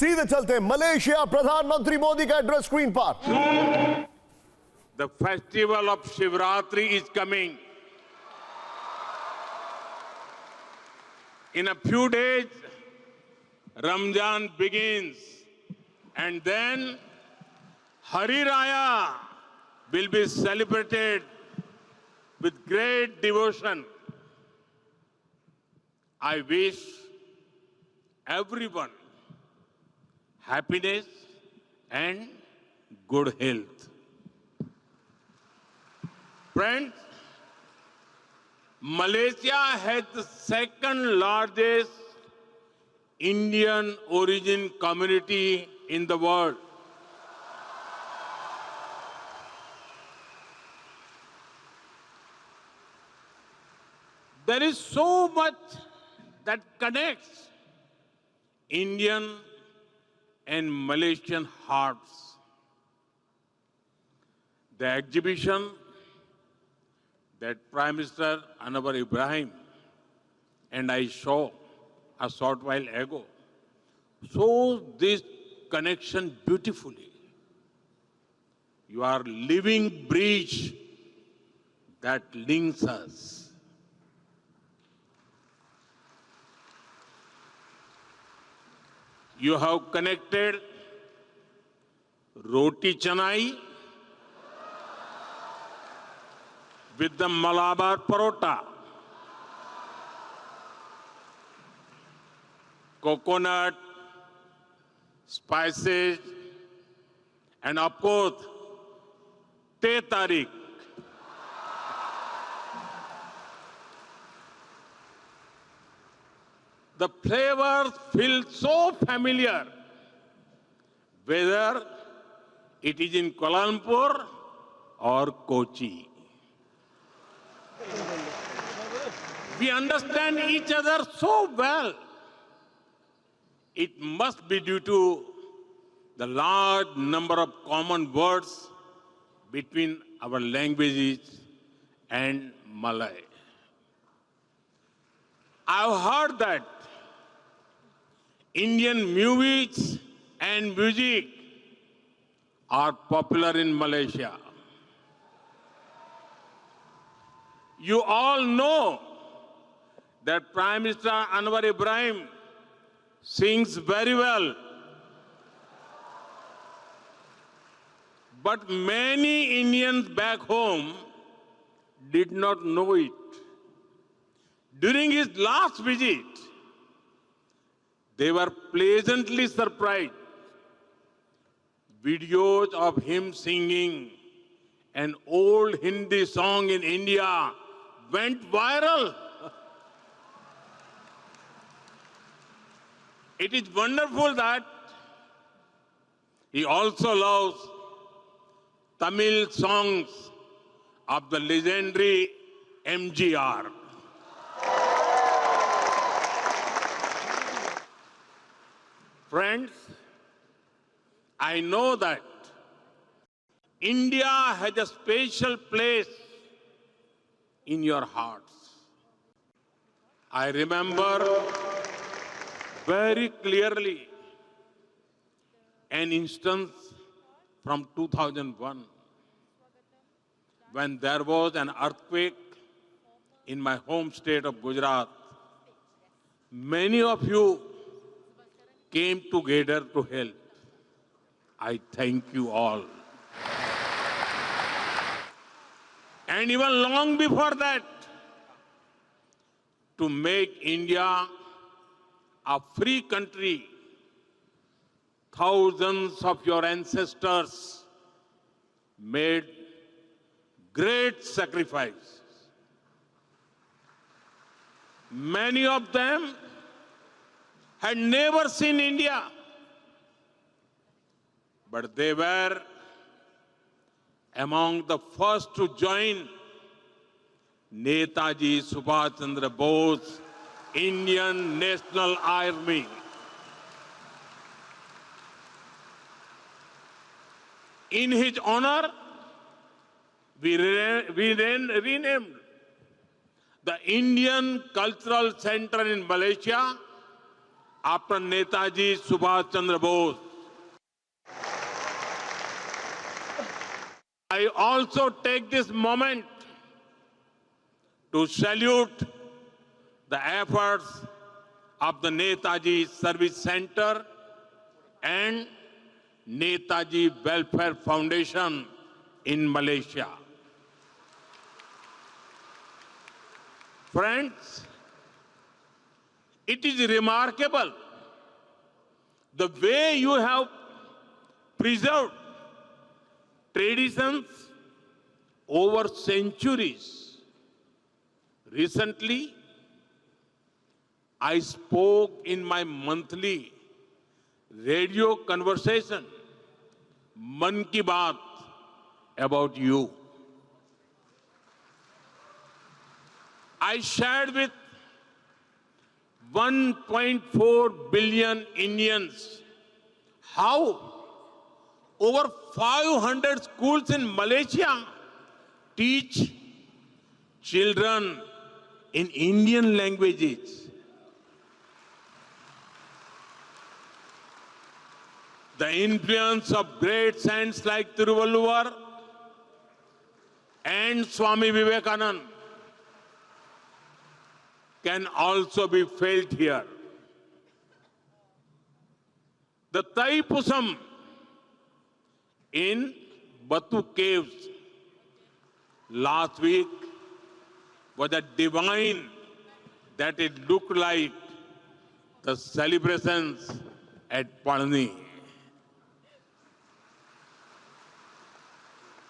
सीधे चलते हैं मलेशिया, प्रधानमंत्री मोदी का एड्रेस स्क्रीन पर। The festival of Shivratri is coming. In a few days, Ramzan begins, and then Hari Raya will be celebrated with great devotion. I wish everyone happiness and good health. Friends, Malaysia has the second largest Indian origin community in the world. There is so much that connects Indian and Malaysian hearts. The exhibition that Prime Minister Anwar Ibrahim and I saw a short while ago shows this connection beautifully. You are living bridge that links us. You have connected Roti Canai with the Malabar Parota, coconut, spices, and of course, Teh Tarik. The flavors feel so familiar, whether it is in Kuala Lumpur or Kochi. We understand each other so well. It must be due to the large number of common words between our languages and Malay. I've heard that Indian movies and music are popular in Malaysia. You all know that Prime Minister Anwar Ibrahim sings very well. But many Indians back home did not know it. During his last visit, they were pleasantly surprised. Videos of him singing an old Hindi song in India went viral. It is wonderful that he also loves Tamil songs of the legendary MGR. Friends, I know that India has a special place in your hearts. I remember very clearly an instance from 2001 when there was an earthquake in my home state of Gujarat. Many of you came together to help. I thank you all. And even long before that, to make India a free country, thousands of your ancestors made great sacrifices. Many of them had never seen India, but they were among the first to join Netaji Subhash Chandra Bose, Indian National Army. In his honor, we renamed the Indian Cultural Center in Malaysia after Netaji Subhash Chandra Bose. I also take this moment to salute the efforts of the Netaji Service Center and Netaji Welfare Foundation in Malaysia. Friends, it is remarkable the way you have preserved traditions over centuries. Recently, I spoke in my monthly radio conversation, Man Ki Baat, about you. I shared with 1.4 billion Indians how over 500 schools in Malaysia teach children in Indian languages. The influence of great saints like Tiruvalluvar and Swami Vivekananda can also be felt here. The Thaipusam in Batu Caves last week was a divine that it looked like the celebrations at Palani.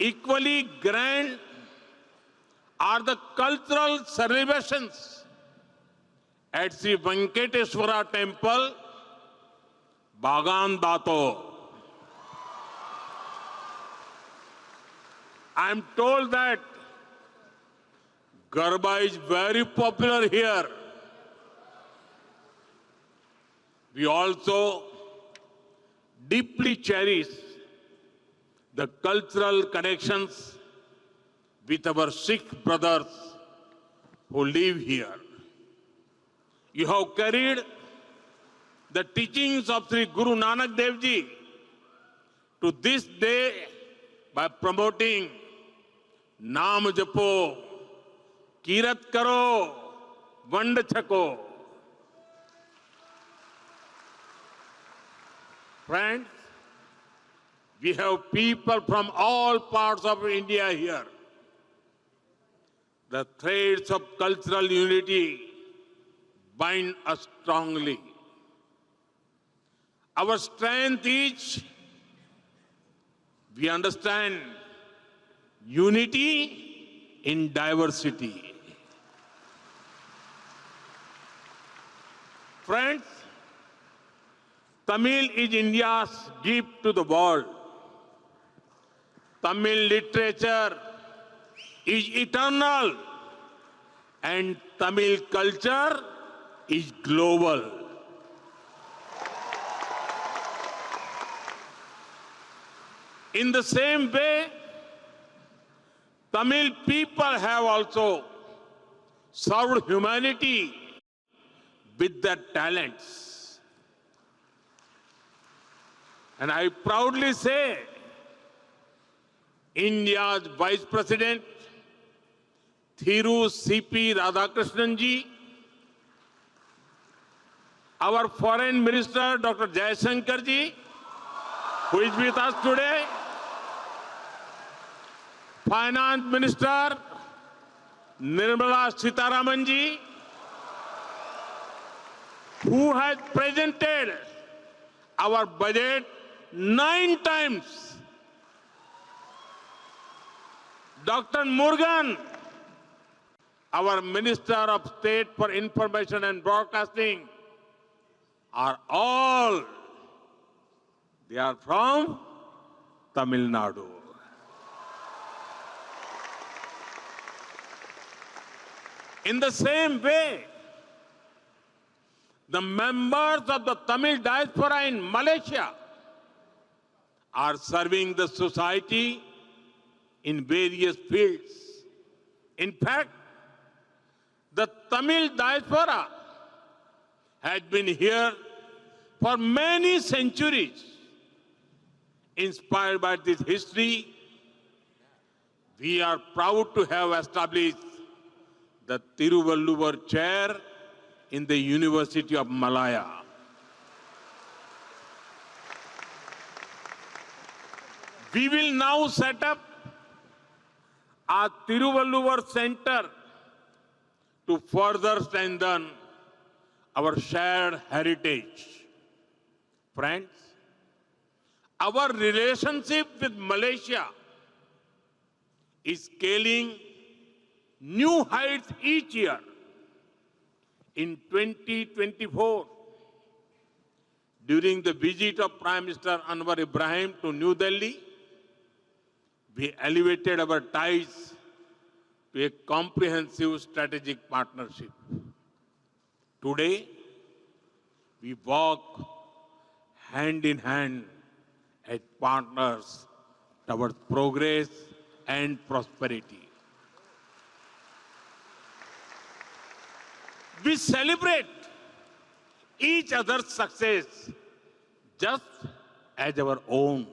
Equally grand are the cultural celebrations at Sri Venkateswara Temple, Bagan Dato. I am told that Garba is very popular here. We also deeply cherish the cultural connections with our Sikh brothers who live here. You have carried the teachings of Sri Guru Nanak Dev Ji to this day by promoting Naam Japo, Kirat Karo, Vand Chako. Friends, we have people from all parts of India here. The threads of cultural unity bind us strongly. Our strength is we understand unity in diversity. Friends, Tamil is India's gift to the world. Tamil literature is eternal and Tamil culture is global. In the same way, Tamil people have also served humanity with their talents. And I proudly say, India's Vice President, Thiru C.P. Radhakrishnan ji, our Foreign Minister, Dr. Jaishankar ji, who is with us today, Finance Minister, Nirmala Sitharaman ji, who has presented our budget 9 times. Dr. Murugan, our Minister of State for Information and Broadcasting, are all, they are from Tamil Nadu. In the same way, the members of the Tamil diaspora in Malaysia are serving the society in various fields. In fact, the Tamil diaspora has been here for many centuries. Inspired by this history, we are proud to have established the Tiruvalluvar Chair in the University of Malaya. We will now set up a Tiruvalluvar Center to further strengthen our shared heritage. Friends, our relationship with Malaysia is scaling new heights each year. In 2024, during the visit of Prime Minister Anwar Ibrahim to New Delhi, we elevated our ties to a comprehensive strategic partnership. Today, we walk hand in hand as partners towards progress and prosperity. We celebrate each other's success just as our own.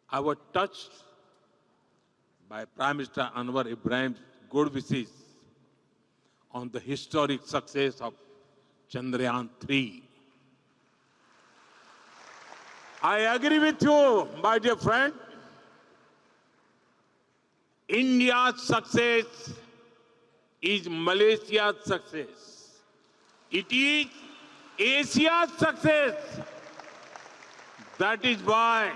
I was touched by Prime Minister Anwar Ibrahim's good wishes on the historic success of Chandrayaan-3. I agree with you, my dear friend. India's success is Malaysia's success. It is Asia's success. That is why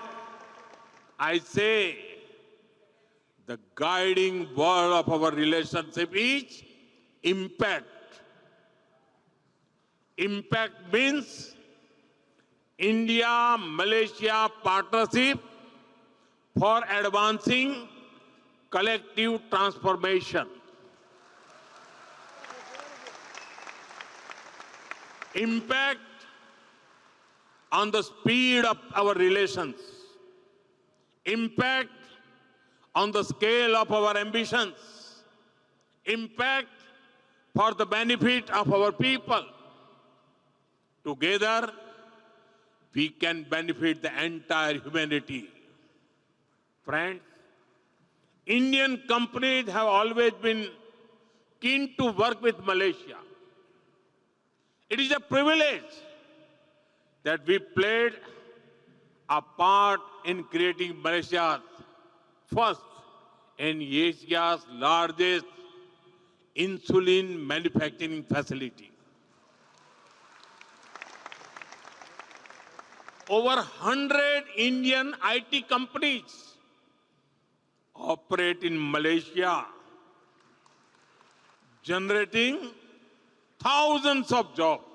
I say the guiding word of our relationship is impact. Impact means India-Malaysia partnership for advancing collective transformation. Impact on the speed of our relations. Impact on the scale of our ambitions. Impact for the benefit of our people. Together, we can benefit the entire humanity. Friends, Indian companies have always been keen to work with Malaysia. It is a privilege that we played a part in creating Malaysia's first and Asia's largest insulin manufacturing facility. Over 100 Indian IT companies operate in Malaysia, generating thousands of jobs.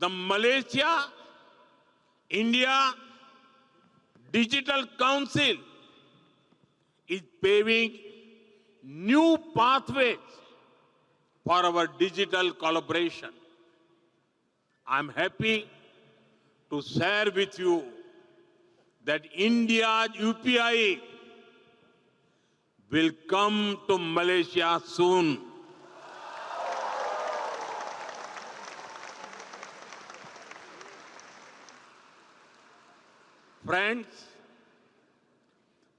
The Malaysia-India Digital Council is paving new pathways for our digital collaboration. I'm happy to share with you that India's UPI will come to Malaysia soon. Friends,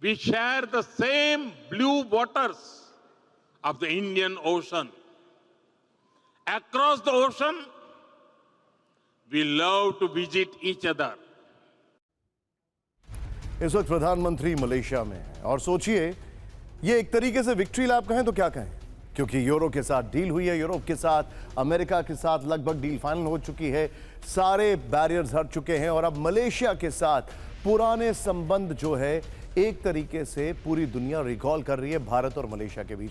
we share the same blue waters of the Indian Ocean. Across the ocean, we love to visit each other. इस वक्त प्रधानमंत्री Malaysia में हैं और सोचिए ये एक तरीके से विक्ट्री लैप कहें तो क्या कहें, क्योंकि यूरो के साथ डील हुई है, यूरोप के साथ, अमेरिका के साथ लगभग डील फाइनल हो चुकी है, सारे बैरियर्स हट चुके हैं और अब मलेशिया के साथ पुराने संबंध जो है एक तरीके से पूरी दुनिया रिकॉल कर रही है भारत और मलेशिया के बीच।